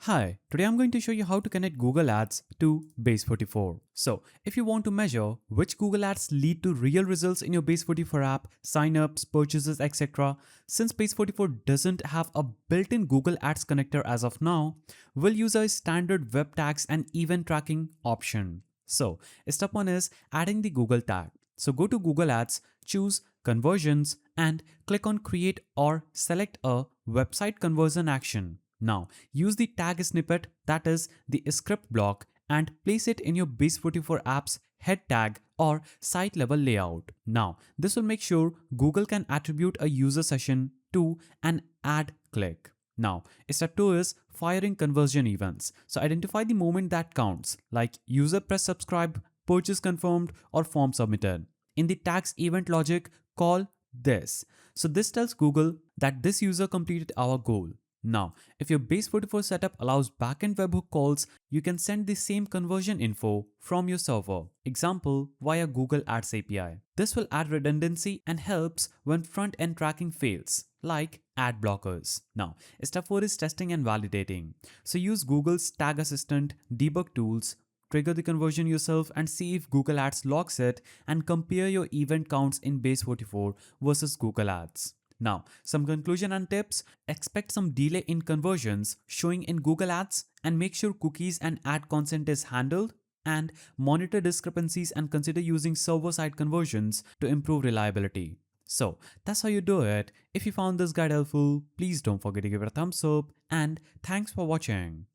Hi, today I'm going to show you how to connect Google Ads to Base44. So, if you want to measure which Google Ads lead to real results in your Base44 app, signups, purchases, etc., since Base44 doesn't have a built-in Google Ads connector as of now, we'll use a standard web tags and event tracking option. So, step 1 is adding the Google tag. So go to Google Ads, choose Conversions and click on Create or select a website conversion action. Now, use the tag snippet, that is the script block, and place it in your Base44 app's head tag or site level layout. Now, this will make sure Google can attribute a user session to an ad click. Now, step 2 is firing conversion events. So identify the moment that counts, like user press subscribe, purchase confirmed, or form submitted. In the tags event logic, call this. So this tells Google that this user completed our goal. Now, if your Base44 setup allows backend webhook calls, you can send the same conversion info from your server, example via Google Ads API. This will add redundancy and helps when front-end tracking fails, like ad blockers. Now, step 4 is testing and validating. So use Google's Tag Assistant debug tools, trigger the conversion yourself and see if Google Ads logs it and compare your event counts in Base44 versus Google Ads. Now, some conclusion and tips: expect some delay in conversions showing in Google Ads and make sure cookies and ad consent is handled, and monitor discrepancies and consider using server-side conversions to improve reliability. So that's how you do it. If you found this guide helpful, please don't forget to give it a thumbs up and thanks for watching.